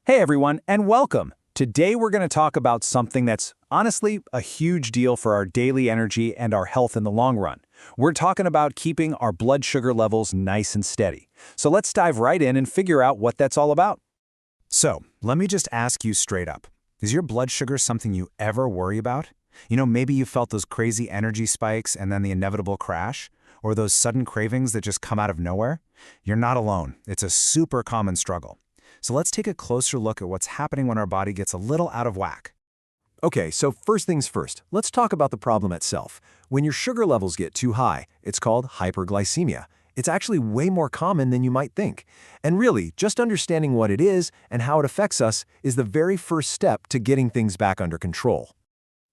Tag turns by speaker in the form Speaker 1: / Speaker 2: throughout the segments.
Speaker 1: Hey everyone, and welcome! Today we're going to talk about something that's honestly a huge deal for our daily energy and our health in the long run. We're talking about keeping our blood sugar levels nice and steady. So let's dive right in and figure out what that's all about.
Speaker 2: So, let me just ask you straight up. Is your blood sugar something you ever worry about? Maybe you felt those crazy energy spikes and then the inevitable crash, or those sudden cravings that just come out of nowhere? You're not alone. It's a super common struggle. So let's take a closer look at what's happening when our body gets a little out of whack.
Speaker 3: Okay, so first things first, let's talk about the problem itself. When your sugar levels get too high, it's called hyperglycemia. It's actually way more common than you might think. And really, just understanding what it is and how it affects us is the very first step to getting things back under control.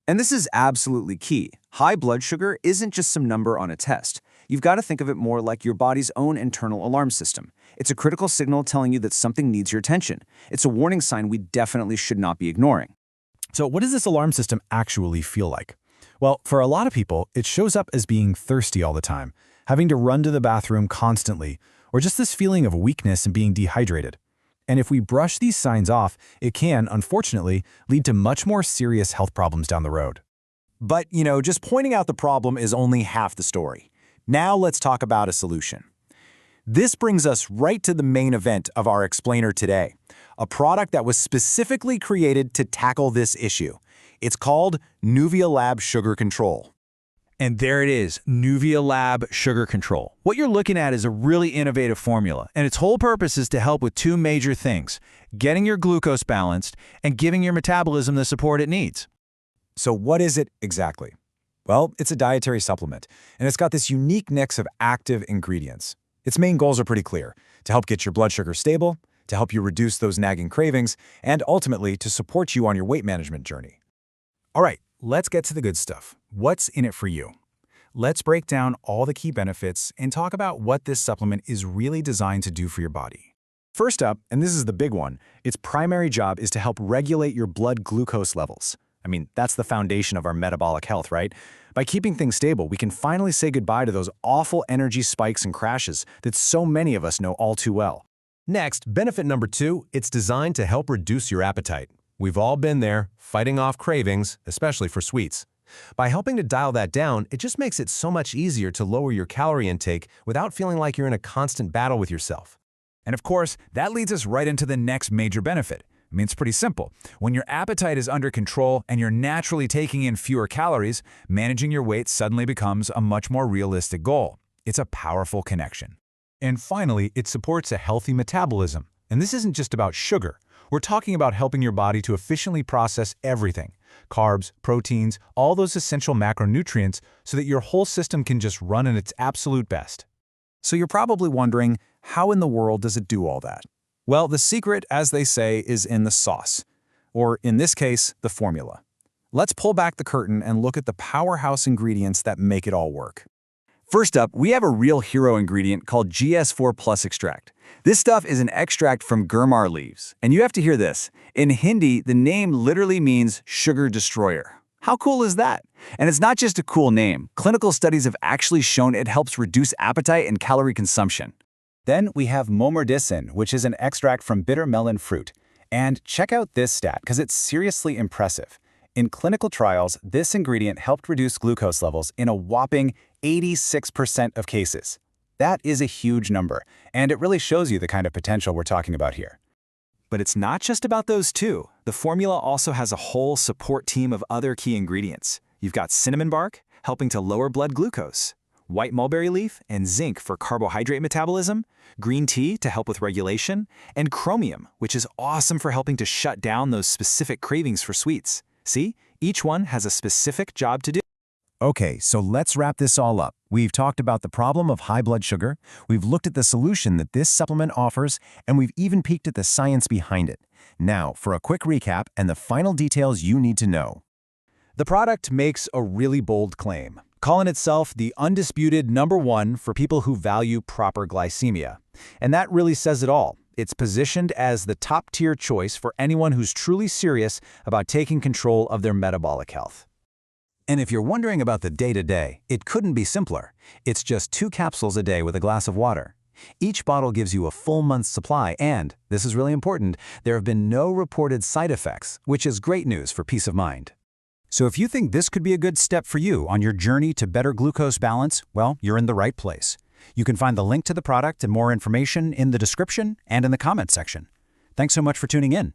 Speaker 4: And this is absolutely key. High blood sugar isn't just some number on a test. You've got to think of it more like your body's own internal alarm system. It's a critical signal telling you that something needs your attention. It's a warning sign we definitely should not be ignoring.
Speaker 2: So what does this alarm system actually feel like? Well, for a lot of people, it shows up as being thirsty all the time, having to run to the bathroom constantly, or just this feeling of weakness and being dehydrated. And if we brush these signs off, it can, unfortunately, lead to much more serious health problems down the road.
Speaker 3: But, just pointing out the problem is only half the story. Now let's talk about a solution. This brings us right to the main event of our explainer today, a product that was specifically created to tackle this issue. It's called Nuvia Lab Sugar Control.
Speaker 1: And there it is, Nuvia Lab Sugar Control. What you're looking at is a really innovative formula, and its whole purpose is to help with two major things: getting your glucose balanced and giving your metabolism the support it needs.
Speaker 3: So what is it exactly? Well, it's a dietary supplement, and it's got this unique mix of active ingredients. Its main goals are pretty clear: to help get your blood sugar stable, to help you reduce those nagging cravings, and ultimately to support you on your weight management journey.
Speaker 2: All right, let's get to the good stuff. What's in it for you? Let's break down all the key benefits and talk about what this supplement is really designed to do for your body.
Speaker 3: First up, and this is the big one, its primary job is to help regulate your blood glucose levels. That's the foundation of our metabolic health, right? By keeping things stable, we can finally say goodbye to those awful energy spikes and crashes that so many of us know all too well.
Speaker 5: Next, benefit number 2, it's designed to help reduce your appetite. We've all been there, fighting off cravings, especially for sweets. By helping to dial that down, it just makes it so much easier to lower your calorie intake without feeling like you're in a constant battle with yourself.
Speaker 1: And of course, that leads us right into the next major benefit. It's pretty simple. When your appetite is under control and you're naturally taking in fewer calories, managing your weight suddenly becomes a much more realistic goal. It's a powerful connection.
Speaker 2: And finally, it supports a healthy metabolism. And this isn't just about sugar. We're talking about helping your body to efficiently process everything: carbs, proteins, all those essential macronutrients, so that your whole system can just run at its absolute best.
Speaker 3: So you're probably wondering, how in the world does it do all that? Well, the secret, as they say, is in the sauce, or in this case, the formula. Let's pull back the curtain and look at the powerhouse ingredients that make it all work.
Speaker 4: First up, we have a real hero ingredient called GS4 Plus extract. This stuff is an extract from gurmar leaves. And you have to hear this. In Hindi, the name literally means sugar destroyer. How cool is that? And it's not just a cool name. Clinical studies have actually shown it helps reduce appetite and calorie consumption.
Speaker 1: Then we have momerdicin, which is an extract from bitter melon fruit. And check out this stat, because it's seriously impressive. In clinical trials, this ingredient helped reduce glucose levels in a whopping 86% of cases. That is a huge number, and it really shows you the kind of potential we're talking about here.
Speaker 4: But it's not just about those two. The formula also has a whole support team of other key ingredients. You've got cinnamon bark, helping to lower blood glucose; white mulberry leaf and zinc for carbohydrate metabolism; green tea to help with regulation; and chromium, which is awesome for helping to shut down those specific cravings for sweets. See, each one has a specific job to do.
Speaker 3: Okay, so let's wrap this all up. We've talked about the problem of high blood sugar, we've looked at the solution that this supplement offers, and we've even peeked at the science behind it. Now, for a quick recap and the final details you need to know.
Speaker 1: The product makes a really bold claim, calling itself the undisputed #1 for people who value proper glycemia. And that really says it all. It's positioned as the top-tier choice for anyone who's truly serious about taking control of their metabolic health.
Speaker 3: And if you're wondering about the day-to-day, it couldn't be simpler. It's just 2 capsules a day with a glass of water. Each bottle gives you a full month's supply and, this is really important, there have been no reported side effects, which is great news for peace of mind.
Speaker 1: So if you think this could be a good step for you on your journey to better glucose balance, well, you're in the right place. You can find the link to the product and more information in the description and in the comment section. Thanks so much for tuning in.